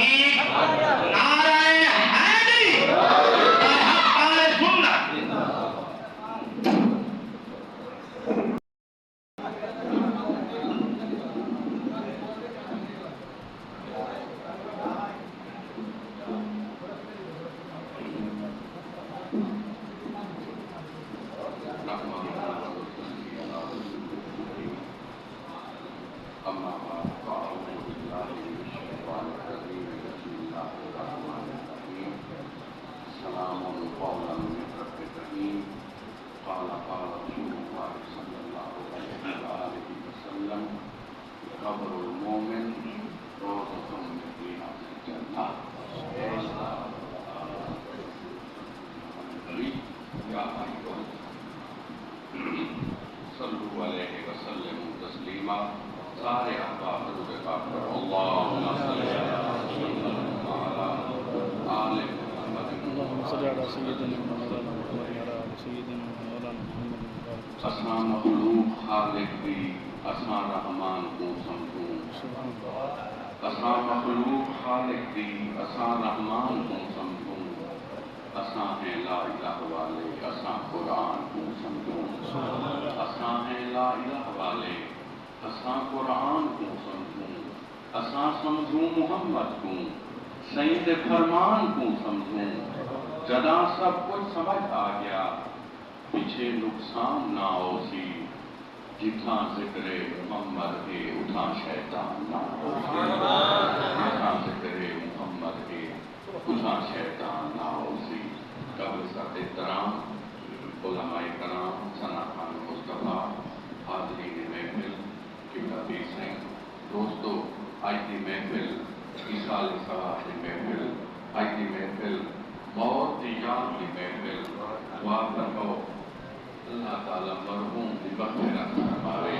تحقیق نعرہ حیدری اہل سنت صلو علیہ وسلم تسلیما سارے احباب درود پاک پر اللہم صلی آل محمد صلی علی سیدنا مولانا محمد وعلی آل سیدنا مولانا محمد اسنا مخلوق خالق دی اسنا رحمان کو سمجھوں اسنا مخلوق خالق دی اسنا رحمان کو سمجھوں اسنا ہیں لا الہ والے اسنا قرآن کو سمجھوں اسنا ہیں لا الہ والے اسنا قرآن کو سمجھوں اسنا سمجھوں محمد کو سید فرمان کو سمجھوں جدا سب کچھ سمجھ آ گیا پیچھے نقصان نہ ہو سی جتنا ذکر محمد ہے اتنا شیطان نہ ہو سی جتنا ذکر محمد ہے اتنا شیطان نہ ہو سی قبل سات احترام علماء کرام ثنا خان مصطفیٰ حاضرین محفل قبلہ پیر سنگھ دوستو آج کی محفل عیسال صلاح کی محفل آج کی محفل بہت ہی یاد کی محفل دعا کرو اللہ تعالیٰ مرحوم کی مغفرت فرماوے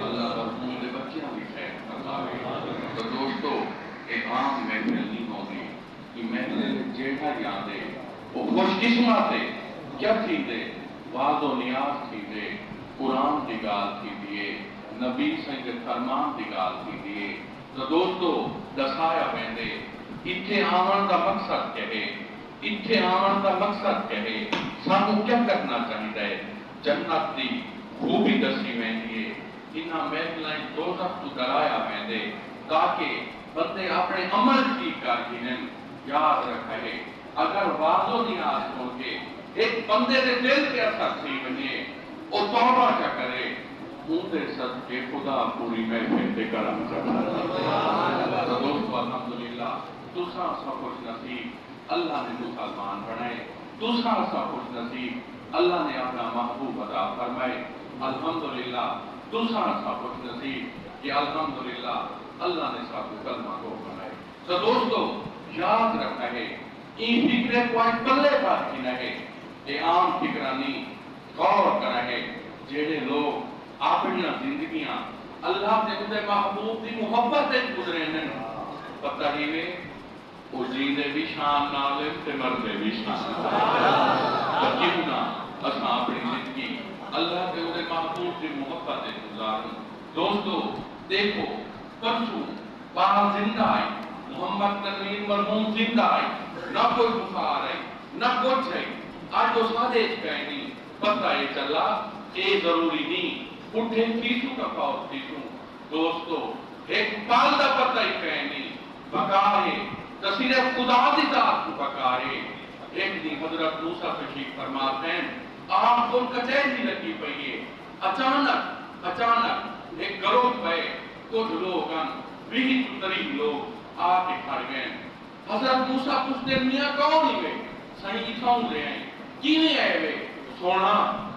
اللہ مرحوم کے بچیاں بھی خیر فرماوے تو دوستو ایک عام محفل نہیں ہوگی کہ محفل جیٹھا یادے وہ خوش قسمت ہے کیا تھی دے واض و نیاز تھی دے قرآن کی گال تھی دیے نبی سنگ فرمان کی گال تھی دیے تو دوستو دسایا بہندے اتھے آمن کا مقصد کہے اتھے آمن کا مقصد کہے سانو کیا کرنا چاہیے جنت دی خوبی دسی میں دیے انہاں محفلائیں دوزخ تو ڈرایا بہندے تاکہ بندے اپنے عمل کی کارکنن یاد رکھے اگر واضح نیاز ہو کے ایک بندے دے دل کے اثر سی بنے وہ توبہ کیا کرے ان دے صدقے خدا پوری محفل دے کرم کرنا تو دوستو الحمدللہ دوسرا سا خوش نصیب اللہ نے مسلمان بنائے دوسرا سا خوش نصیب اللہ نے اپنا محبوب عطا فرمائے الحمدللہ دوسرا سا خوش نصیب کہ الحمدللہ اللہ نے ساتھ کلمہ کو بنائے تو دوستو یاد رکھا ہے این فکرے کوئی پلے بات کی نہ یہ عام فکرانی غور کرا ہے جیڑے لوگ اپنی زندگیاں اللہ نے انہیں محبوب دی محبت سے گزرے ہیں پتہ ہی میں وہ جیندے بھی شان نالے تے مردے بھی شان نالے کیوں نہ اساں اپنی زندگی اللہ کے انہیں محبوب دی محبت سے گزاروں دوستو دیکھو پرسوں باہر زندہ آئی محمد تنویر مرحوم زندہ آئی نہ کوئی بخار آئی نہ کچھ ہے آج تو سادے چکائیں پتہ یہ چلا کہ ضروری نہیں اٹھے تیسوں کا پاؤ تیسوں دوستو ایک پال دا پتہ ہی کہیں بقا ہے تصیر خدا دی ذات کو بقا ہے ایک دی حضرت موسیٰ تشریف فرماتے ہیں آپ کو کچھے لگی پئی ہے اچانک ایک گروہ پہ کچھ لوگ 20 لوگ آ کے کھڑ گئے حضرت موسیٰ پوچھتے میاں کون ہی گئے صحیح اتھاؤں رہے ہیں کیویں آئے ہوئے سونا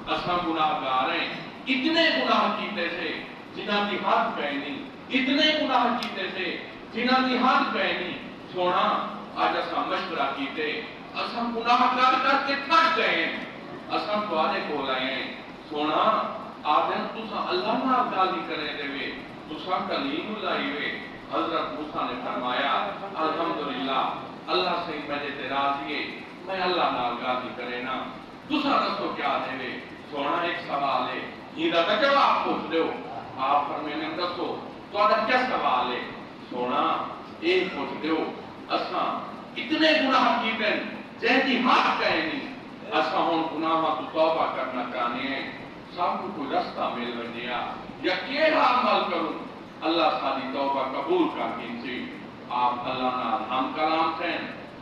اساں گناہ گار ہیں اتنے گناہ کیتے تھے جنہاں دی حد پہ نہیں اتنے گناہ کیتے تھے جنہاں دی حد پہ نہیں سونا آج اساں مشورہ کیتے اساں گناہ کر کے تھک گئے ہیں اساں دوارے کو لائے ہیں سونا آدم تساں اللہ نہ گالی کرے دے وے تساں کلیم لائی وے حضرت موسیٰ نے فرمایا الحمدللہ اللہ سے مجھے راضی ہے میں اللہ نہ گالی کرے نا دوسرا دستو کیا دے وے سونا ایک سوال ہے یہ دا جواب پوچھ دو آپ فرمینے دستو تو کیا سوال ہے سونا ایک پوچھ دو اساں اتنے گناہ کیتے جہدی حق کہے نہیں اساں ہن گناہاں تو توبہ کرنا چاہنے ہیں سب کو کوئی رستہ مل ونجیا یا کیڑا عمل کروں اللہ ساری توبہ قبول کر گنسی آپ اللہ نال ہم کلام تھیں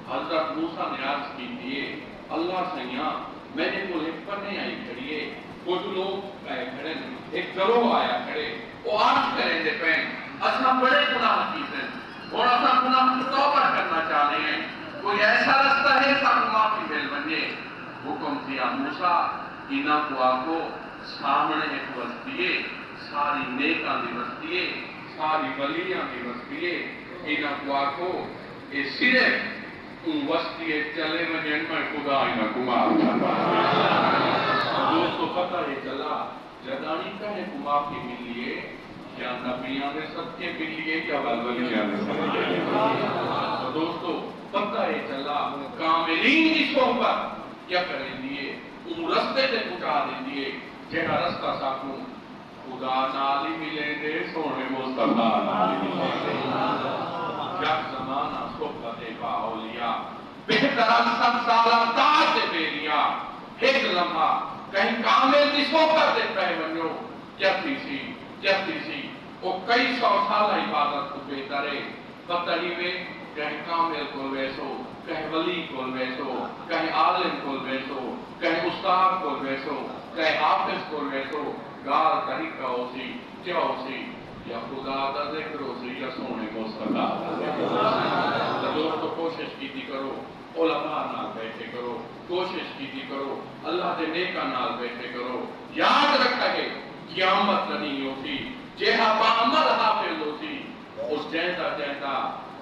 حضرت موسیٰ نے عرض کی دیئے اللہ سیاں میرے کو ایک پنے آئی کھڑیے کچھ لوگ کھڑے ایک گروہ آیا کھڑے وہ عرض کریں دے پین اساں بڑے گناہ کیتے ہیں اور اساں گناہ کو توبہ کرنا چاہنے ہیں کوئی ایسا رستہ ہے سب معافی مل بنجے حکم دیا موسیٰ انہاں کو آکو سامنے ایک وسطیے ساری نیکاں دی وسطیے ساری ولیاں دی وسطیے انہاں کو آکو یہ صرف ان وسطیے چلے وجن میں خدا انہاں کو معاف کرتا دوستو پتہ ہے چلا جدانی کا ہے کو معافی ملیے کیا نبیاں نے سب کے ملیے کیا ولیاں نے سب کے ملیے دوستو پتہ ہے چلا کاملین کی صحبت کیا کریں دیئے ان رستے سے پٹا دیں دیئے جہاں رستہ ساکوں خدا نالی ملے دے سونے مصطفیٰ نالی ملے دے جب زمانہ صحبت با اولیاء بہتران سب سالہ تاج سے بیریا ایک لمحہ کہیں کامل کی صحبت سے پہ بنیو کیا تھی سی وہ کئی سو سالہ عبادت کو بہترے پتہ ہی میں کہیں کامل کو ویسو کہیں ولی کو ویسو کہیں عالم کو ویسو کہیں استاد کو ویسو کہیں حافظ کو ویسو گار طریقہ ہو سی کیا ہو سی یا خدا دا ذکر ہو سی یا سونے مصطفیٰ دا ذکر ہو سی دوستو کوشش کی تھی کرو علماء نال بیٹھے کرو کوشش کی تھی کرو اللہ دے نیکا نال بیٹھے کرو یاد رکھا ہے قیامت نہیں ہوتی جہاں بعمل حافظ ہوتی اس جہتا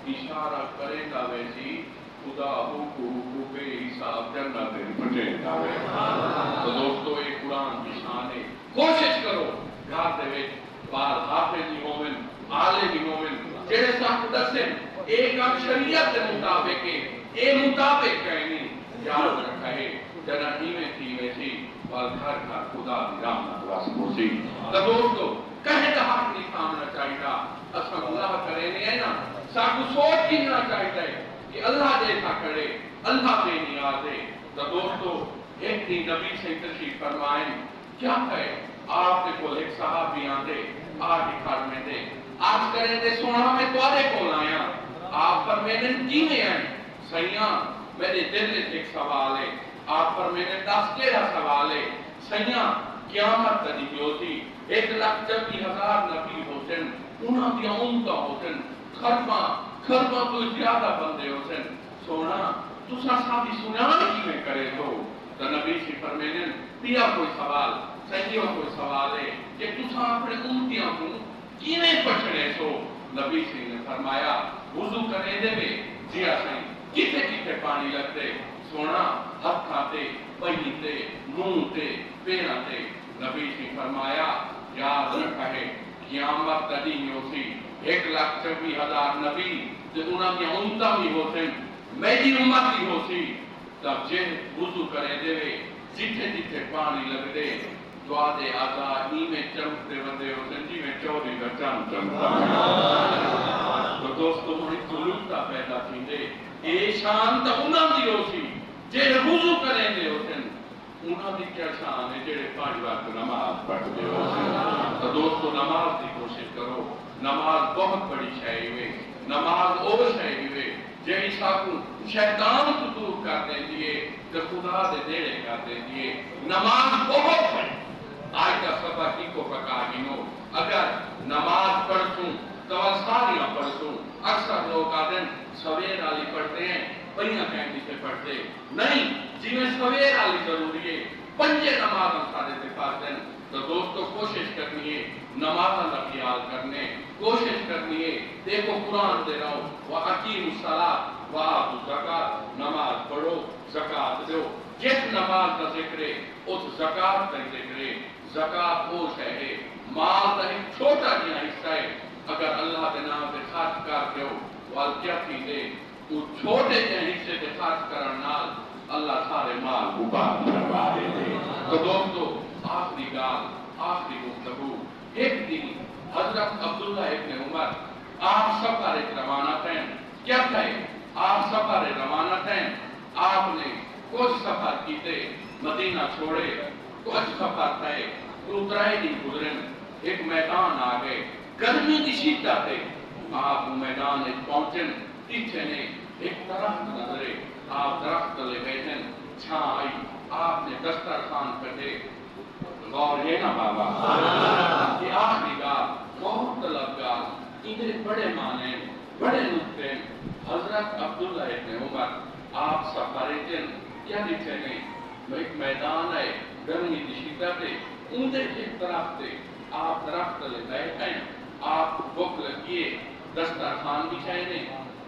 اشارہ کرے گا ویسی خدا کو بے حساب جنت پٹے گا تو دوستو ایک قرآن کی شان ہے کوشش کرو گھر دے وچ بار حافظ مومن عالم مومن جڑے صاحب دسن ایک کام شریعت کے مطابق ہے اے مطابق کہنی یاد رکھا ہے جنا میں تھی ویسی اور گھر گھر خدا دی رحمت واسطے سی تو دوستو کہے دا حق نہیں سامنا چاہیے اساں اللہ کرے نہیں ہے نا ساکو سوچ کی نہ چاہیے کہ اللہ جیسا کرے اللہ بے نیاز ہے تو دوستو ایک دن نبی سے تشریف فرمائیں کیا کہے آپ کے کول ایک صحابی آندے آج گھر میں دے آج کریں دے سونا میں توارے کول آیا آپ پر میں نے کی میں آئیں سیاں میرے دل میں ایک سوال ہے آپ پر میں نے 10 کیڑا سوال ہے سیاں قیامت تدی ہوتی 1,40,000 نبی ہوتن انہاں دی امتہ ہوتن خرما تو زیادہ بندے ہوتن سونا تسا ساتھی سنان کی میں کرے تو نبی سی فرمینے پیا کوئی سوال سیدیوں کوئی سوال ہے کہ تسا اپنے امتیاں کو کی میں پچھنے سو نبی سی نے فرمایا وضو کرے دے میں جیا سائیں کتے پانی لگتے سونا ہاتھ کھاتے پہیتے منہ تے پیرا تے نبی سی فرمایا یاد رکھا ہے قیامت تدی ہوتی 1,40,000 نبی جو انہاں کی امتہ بھی ہوتے میری امت بھی ہوتی تب جن وضو کرے دے جتھے پانی لگ دے دعا دے آزا ہی میں چمکتے بندے ہوتے جی میں 24 کا چمکتا تو دوستو ہمیں طلوعتا پیدا تھی دے اے شان تا انہاں دی ہوتی جیڑے وضو کریں دے ہوتے انہاں دی کیا شان ہے جیڑے 5 وقت نماز پڑھ دے ہوتے تو دوستو نماز دی کوشش کرو نماز بہت بڑی شے ہوئے نماز او شے ہوئے جیڑی ساکو شیطان کو دور کر دے دیئے تو خدا دے دیڑے کر دے دیئے نماز بہت بڑی آج کا سبا کی کو پکا گینو اگر نماز پڑھتوں تو ساریاں پڑھتوں اکثر لوگ آدن سویر آلی پڑھتے ہیں پہیاں کہنی سے پڑھتے نہیں جی میں سویر آلی ضروری ہے 5 نماز ہم سارے سے پڑھتے ہیں تو دوستو کوشش کرنی ہے نماز اللہ خیال کرنے کوشش کرنی ہے دیکھو قرآن دے رہا ہوں وَأَقِيمُ الصَّلَاةَ وَآتُوا الزَّكَاةَ نماز پڑھو زکاة دو جس نماز کا ذکر ہے اس زکاة کا ذکر ہے زکاة وہ ہے مال کا ایک چھوٹا جہاں حصہ ہے اگر اللہ کے نام سے خرچ کر دو وال کیا تھی دے وہ چھوٹے جہاں حصے سے خرچ کرنال اللہ سارے مال مبارک کروا دے تو دوستو آخری گال آخری گفتگو ایک دن حضرت عبداللہ ابن عمر آپ سب کا ایک روانہ تھے کیا تھے آپ سفر روانہ تھے آپ نے کچھ سفر کیتے مدینہ چھوڑے کچھ سفر تھے اترائے نہیں گزرن ایک میدان آ گئے گرمی کی شدت ہے آپ میدان پہنچن پیچھے نے ایک درخت نظرے آپ درخت لے بیٹھن چھاں آئی آپ نے دسترخوان کٹے غور ہے نا بابا یہ آخری گال بہت طلبگار ادھر بڑے معنی بڑے نقطے حضرت عبداللہ ابن عمر آپ سفر جن کیا لکھے نے ایک میدان ہے گرمی کی شدت ہے اندر ایک درخت ہے آپ درخت لے بیٹھے آپ بھوک لگیے دسترخوان بچھائے نے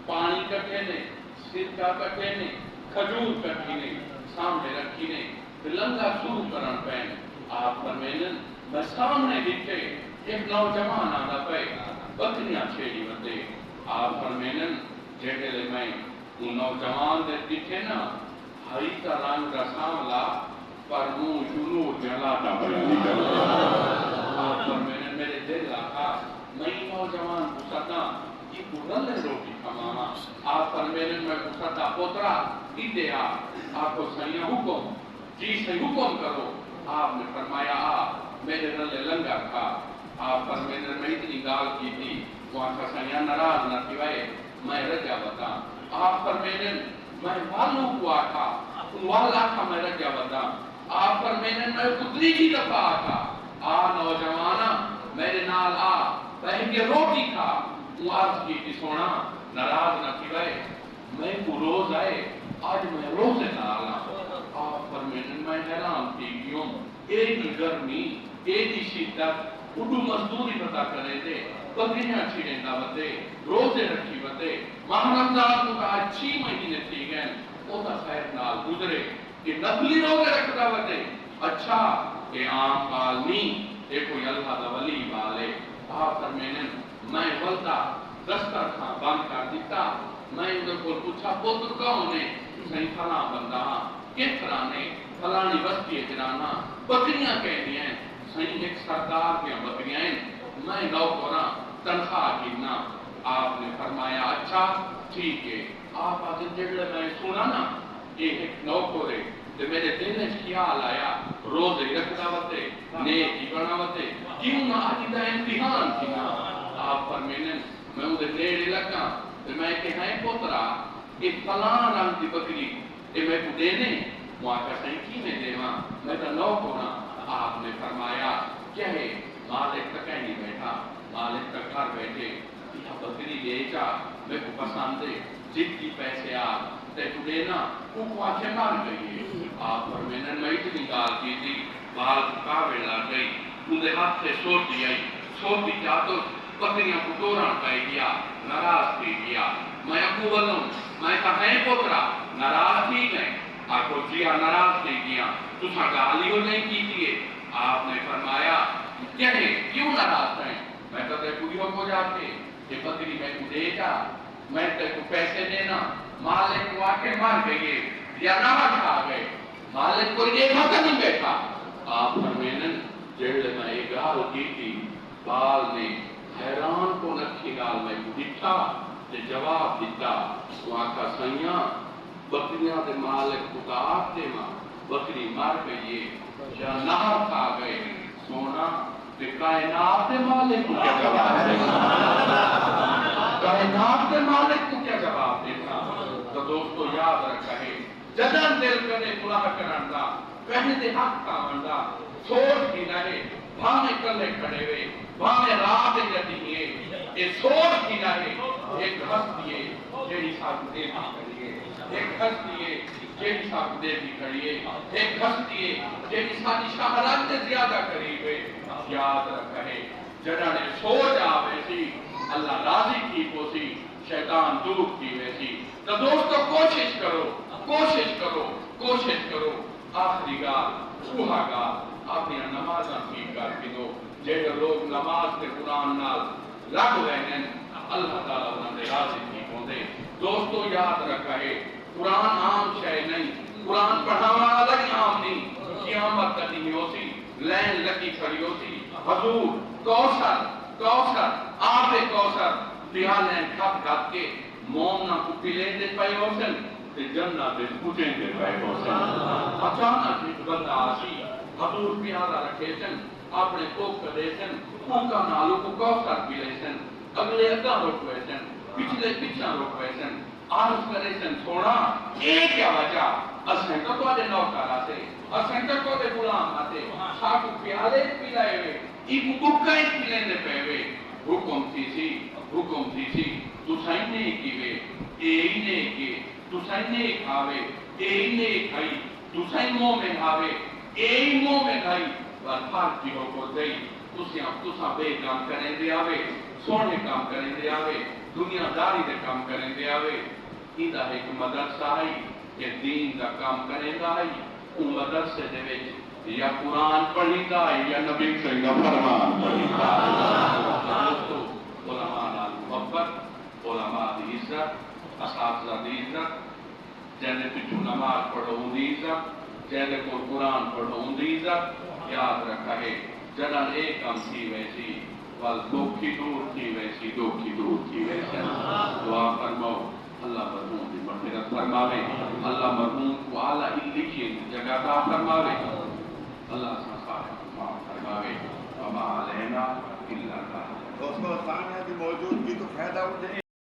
پانی کٹے نے سرکہ کٹے نے کھجور کٹی نے سامنے رکھی نے لنگا شروع کرن پہن آپ فرمینن میں سامنے دیکھے ایک نوجوان آنا پہ بکریاں چھیڑی بتے آپ فرمینن جیڑے لے میں ان نوجوان دے دیکھے نا ہری کا رنگ رساملا پر منہ شنو جلاتا بڑی آپ فرمینن میرے دل آقا میں نوجوان پوچھتا یہ پورل ہے روٹی کھمانا آپ فرمینن میں پوچھتا پوترا ایدے آپ کو سیاں حکم جی سے حکم کرو آپ نے فرمایا میرے رلے لنگا تھا آپ فرمینن میں اتنی گال کی تھی وہاں کا سیاں نراز نہ تھوائے میں رجا بتا آپ فرمینن میں والوں کو آکھا ان والا تھا میں رجا بتا آپ فرمینن میں کتری کی دفعہ آکھا نوجوانا میرے نال بہن کے روٹی کھا وہ عرض کی سونا نراز نہ تھوائے میں کو روز آئے آج میں روزے نہ آلا آپ فرمینن میں حیران تھی کیوں ایک گرمی ایک شدت اڈو مزدوری پتا کرے تھے بکریاں چھیڑیں دعوتے روزے رکھی بتے ماہ رمضان کو کہا اچھی مہینے تھی گئے وہ تا خیر نال گزرے کہ نفلی روزے رکھ دعوتے اچھا کہ عام عالمی ایک کوئی اللہ دا ولی والے آپ فرمینن میں ولتا دسترخوان بند کر دیتا میں انہیں کو پوچھا پوتر کون ہے صحیح فلاں بندہ کس طرح نے فلانی بستی اجرانا بکریاں کہنی ہیں صحیح ایک سردار کے بکریاں ہیں میں نوکراں تنخواہ گرنا آپ نے فرمایا اچھا ٹھیک ہے آپ آج جگڑے میں سنا نا یہ ایک نوکرے تو میرے دل نے خیال آیا روزے رکھنا ہوتے نیکی کرنا ہوتے کیوں نہ آج دا امتحان کیا آپ فرمینن میں انہیں نیڑے لگا تو میں کہیں پوترا ایک فلان رنگ دی بکری یہ میں کو دینے وہاں کا سینکی میں دے ماں میں تو نو کونا آپ نے فرمایا کیا ہے مالک تک نہیں بیٹھا مالک تک گھر بیٹھے یہ بکری لے جا میں کو پسند دے جت کی پیسے تے تو دینا وہ کو آنکھیں مار گئی ہے آپ فرمینن میں اتنی گال کی تھی بال کعوے لگ گئی انہیں ہاتھ سے سوٹی آئی سوٹی کیا تو بکریاں کو دوران پہ گیا ناراض بھی گیا میں ابو بلوں میں کہا ہے پوترا ناراض بھی گئے آپ کو جیا ناراض بھی گیا تو سا گالی ہو نہیں کی تھی آپ نے فرمایا کیا ہے کیوں ناراض ہیں میں کہتے پوریوں کو جا کے یہ بکری میں کو دے جا میں تے کو پیسے دینا مالک کو آکے مار گئے یا نمک کھا گئے مالک کو یہ بھگا نہیں بیٹھا آپ فرمینن جیڑے میں ایک گال کی تھی بال نے حیران کو نکھی گال میں دکھا تے جواب دیتا وہاں کا سیاں بکریاں دے مالک کو کہا دے ماں بکری مار گئی یا نہر کھا گئے سونا تے کائنات دے مالک کو کیا جواب دیتا کائنات دے مالک کو کیا جواب دیتا تو دوستو یاد رکھا ہے جدن دل کرے گناہ کرن دا کہیں دے حق کا مندا سوچ کی رہے بھانے کلے کھڑے ہوئے بھانے راہ دے جاتی ہے یہ سوچ کی رہے ایک ہستی ہے جیڑی ساتھ دے بھی کریے ایک ہستی ہے جیڑی ساتھ دے بھی کریے ایک ہستی ہے جیڑی ساتھ شہرات سے زیادہ قریب ہے یاد رکھے جڑا نے سوچ آوے سی اللہ راضی کی کو سی شیطان دور کی ویسی تو دوستو کوشش کرو کوشش کرو کوشش کرو آخری گال سوہا گال اپنی نماز نصیب کر کے دو جیڑے لوگ نماز کے قرآن نال لگ رہے ہیں اللہ تعالیٰ انہوں نے راضی کی کو دے دوستو یاد رکھے قرآن عام شے نہیں قرآن پڑھانا الگ عام نہیں قیامت کدی ہو سی لین لگی کھڑی ہو سی حضور کوثر کوثر آب کوثر پیالیں کھپ کھپ کے مومنا کو پلیں دے پائے ہوسن تے جنہ دے پوچھیں دے پائے ہوسن اچانک ایک بندہ آسی حضور پیالہ رکھے سن اپنے کوک دے سن کوکا نالو کو کوسر پلے سن اگلے اگاں روکوے سن پچھلے پچھاں روکوے سن عرض کرے سن سونا ایک کیا وجہ اسیں تو تو دے نوکر آتے اسیں تو دے غلام آتے ساکو پیالے پلائے ہوئے ایک بکا اس پلیں دے پہ ہوئے حکم تھی سی تو سائنے کیوے اینے کے تو سائنے کھاوے اینے کھائی تو سائن مو میں کھاوے اینے مو میں کھائی فرق کی ہو کو دئی تساں بے کام کریں دے آوے سونے کام کریں دے آوے دنیا داری دے کام کریں دے آوے ایدہ ایک مدرسہ ہے کہ دین دا کام کریں گا ہے وہ مدرسے دے وچ یا قرآن پڑھی دا ہے یا نبی صلی اللہ فرمان پڑھی دا ہے دوستو علماء نال محبت علماء دی عزت اساتذہ دی عزت جنہیں پچھو نماز پڑھو ان دی عزت جنہیں کو قرآن پڑھو ان دی عزت یاد رکھا ہے جنن ایک کم تھی ویسی وال دوکھی دور تھی ویسی دوکھی دور تھی ویسی دعا فرماؤ اللہ مرحوم دی مغفرت فرماوے اللہ مرحوم کو اعلیٰ علیہ جگہ عطا فرماوے اللہ صاحب معاف فرماوے وما علینا الا اللہ دوستو سامنے کی موجود کی تو فائدہ اٹھے